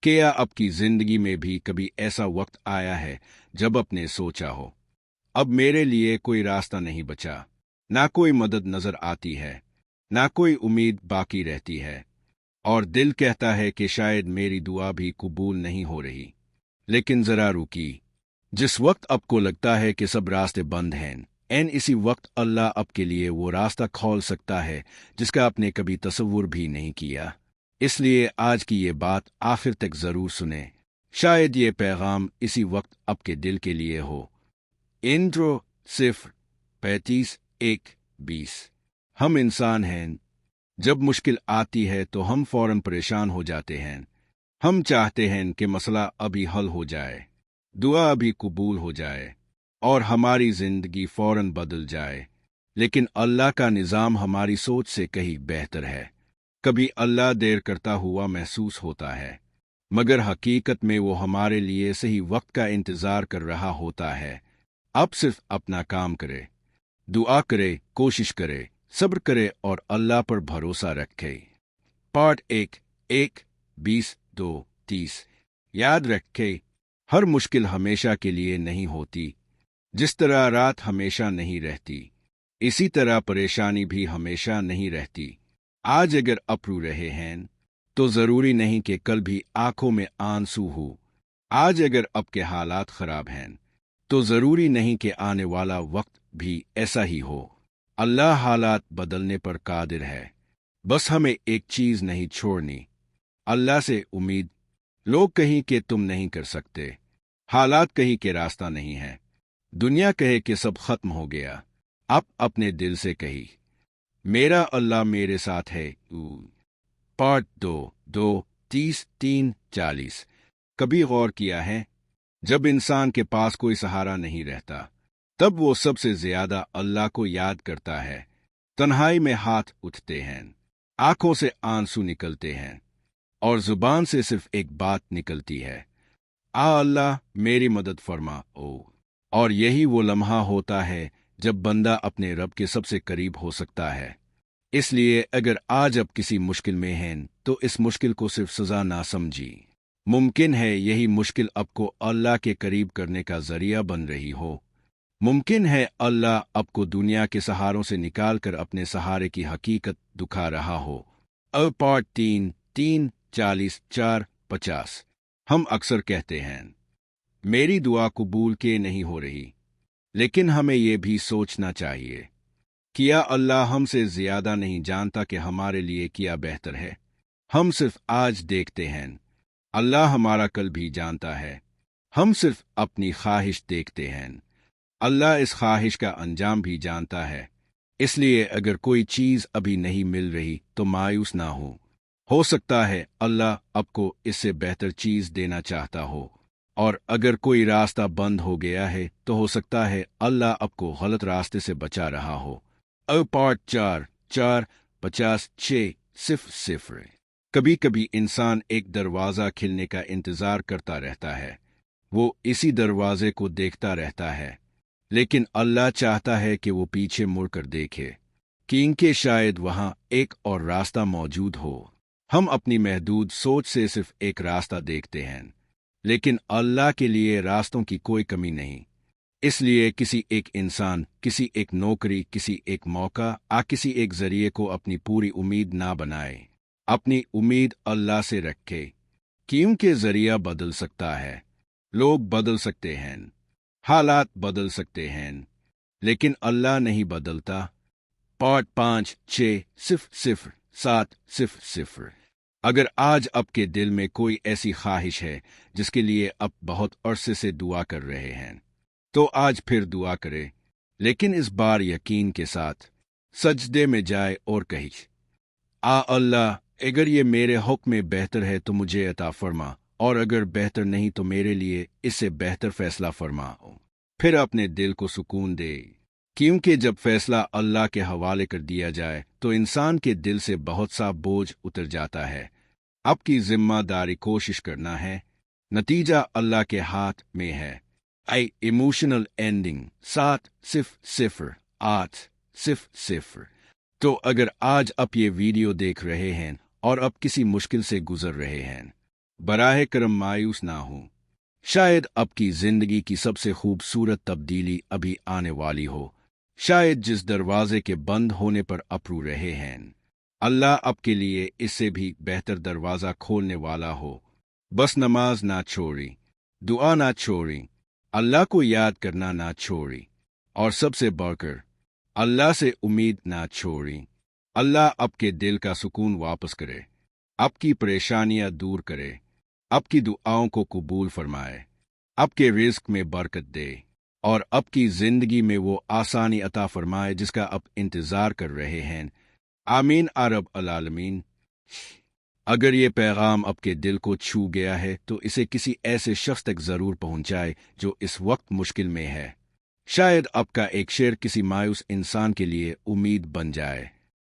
क्या आपकी जिंदगी में भी कभी ऐसा वक्त आया है जब आपने सोचा हो, अब मेरे लिए कोई रास्ता नहीं बचा, ना कोई मदद नजर आती है, ना कोई उम्मीद बाकी रहती है, और दिल कहता है कि शायद मेरी दुआ भी कबूल नहीं हो रही। लेकिन जरा रुकी, जिस वक्त आपको लगता है कि सब रास्ते बंद हैं, इसी वक्त अल्लाह आपके लिए वो रास्ता खोल सकता है जिसका आपने कभी तसव्वुर भी नहीं किया। इसलिए आज की ये बात आखिर तक जरूर सुने, शायद ये पैगाम इसी वक्त आपके दिल के लिए हो। इंट्रो 0:35:1:20। हम इंसान हैं, जब मुश्किल आती है तो हम फौरन परेशान हो जाते हैं। हम चाहते हैं कि मसला अभी हल हो जाए, दुआ अभी कबूल हो जाए और हमारी जिंदगी फौरन बदल जाए। लेकिन अल्लाह का निज़ाम हमारी सोच से कहीं बेहतर है। कभी अल्लाह देर करता हुआ महसूस होता है, मगर हकीकत में वो हमारे लिए सही वक्त का इंतज़ार कर रहा होता है। अब सिर्फ अपना काम करे, दुआ करे, कोशिश करे, सब्र करे और अल्लाह पर भरोसा रखे। पार्ट 1:1:20:2:30। याद रखे, हर मुश्किल हमेशा के लिए नहीं होती। जिस तरह रात हमेशा नहीं रहती, इसी तरह परेशानी भी हमेशा नहीं रहती। आज अगर अप्रू रहे हैं तो जरूरी नहीं कि कल भी आंखों में आंसू हो। आज अगर आपके हालात खराब हैं तो जरूरी नहीं कि आने वाला वक्त भी ऐसा ही हो। अल्लाह हालात बदलने पर कादिर है, बस हमें एक चीज नहीं छोड़नी, अल्लाह से उम्मीद। लोग कहीं कि तुम नहीं कर सकते, हालात कहीं के रास्ता नहीं है, दुनिया कहे कि सब खत्म हो गया, आप अपने दिल से कही, मेरा अल्लाह मेरे साथ है। पार्ट 2:2:30:3:40। कभी गौर किया है, जब इंसान के पास कोई सहारा नहीं रहता, तब वो सबसे ज्यादा अल्लाह को याद करता है। तन्हाई में हाथ उठते हैं, आंखों से आंसू निकलते हैं और जुबान से सिर्फ एक बात निकलती है, आ अल्लाह मेरी मदद फरमा ओ। और यही वो लम्हा होता है जब बंदा अपने रब के सबसे करीब हो सकता है। इसलिए अगर आज आप किसी मुश्किल में हैं तो इस मुश्किल को सिर्फ सजा ना समझी। मुमकिन है यही मुश्किल आपको अल्लाह के करीब करने का जरिया बन रही हो। मुमकिन है अल्लाह आपको दुनिया के सहारों से निकालकर अपने सहारे की हकीकत दिखा रहा हो। अब पार्ट 3:3:40:4:50। हम अक्सर कहते हैं, मेरी दुआ कबूल के नहीं हो रही, लेकिन हमें यह भी सोचना चाहिए, क्या अल्लाह हमसे ज्यादा नहीं जानता कि हमारे लिए क्या बेहतर है? हम सिर्फ आज देखते हैं, अल्लाह हमारा कल भी जानता है। हम सिर्फ अपनी ख्वाहिश देखते हैं, अल्लाह इस ख्वाहिश का अंजाम भी जानता है। इसलिए अगर कोई चीज अभी नहीं मिल रही तो मायूस ना हो सकता है अल्लाह आपको इससे बेहतर चीज देना चाहता हो। और अगर कोई रास्ता बंद हो गया है तो हो सकता है अल्लाह आपको गलत रास्ते से बचा रहा हो। अब पार्ट 4:4:50:6:0। कभी कभी इंसान एक दरवाज़ा खिलने का इंतज़ार करता रहता है, वो इसी दरवाजे को देखता रहता है, लेकिन अल्लाह चाहता है कि वो पीछे मुड़कर देखे, क्योंकि शायद वहाँ एक और रास्ता मौजूद हो। हम अपनी महदूद सोच से सिर्फ एक रास्ता देखते हैं, लेकिन अल्लाह के लिए रास्तों की कोई कमी नहीं। इसलिए किसी एक इंसान, किसी एक नौकरी, किसी एक मौका किसी एक जरिए को अपनी पूरी उम्मीद ना बनाए। अपनी उम्मीद अल्लाह से रखे, क्योंकि जरिया बदल सकता है, लोग बदल सकते हैं, हालात बदल सकते हैं, लेकिन अल्लाह नहीं बदलता। पार्ट 5:6:0:7:0। अगर आज आपके दिल में कोई ऐसी ख्वाहिश है जिसके लिए आप बहुत अरसे से दुआ कर रहे हैं, तो आज फिर दुआ करे, लेकिन इस बार यकीन के साथ सजदे में जाए और कही, आ अल्लाह, अगर ये मेरे हुक्म में बेहतर है तो मुझे अता फरमा, और अगर बेहतर नहीं तो मेरे लिए इससे बेहतर फैसला फरमाओ। फिर अपने दिल को सुकून दे, क्योंकि जब फैसला अल्लाह के हवाले कर दिया जाए तो इंसान के दिल से बहुत सा बोझ उतर जाता है। आपकी जिम्मेदारी कोशिश करना है, नतीजा अल्लाह के हाथ में है। Emotional ending 7:0:8:0। तो अगर आज आप ये वीडियो देख रहे हैं और अब किसी मुश्किल से गुजर रहे हैं, बराह करम मायूस ना हो। शायद आपकी जिंदगी की सबसे खूबसूरत तब्दीली अभी आने वाली हो। शायद जिस दरवाजे के बंद होने पर आप रो रहे हैं, अल्लाह आपके लिए इससे भी बेहतर दरवाज़ा खोलने वाला हो। बस नमाज ना छोड़ी, दुआ ना छोड़ी, अल्लाह को याद करना ना छोड़ी, और सबसे बढ़कर अल्लाह से उम्मीद ना छोड़ी। अल्लाह आपके दिल का सुकून वापस करे, आपकी परेशानियां दूर करे, आपकी दुआओं को कबूल फरमाए, आपके रिस्क में बरकत दे, और आपकी जिंदगी में वो आसानी अता फरमाए जिसका आप इंतजार कर रहे हैं। आमीन अरब अलालमीन। अगर ये पैगाम आपके दिल को छू गया है तो इसे किसी ऐसे शख्स तक जरूर पहुंचाए जो इस वक्त मुश्किल में है। शायद आपका एक शेर किसी मायूस इंसान के लिए उम्मीद बन जाए।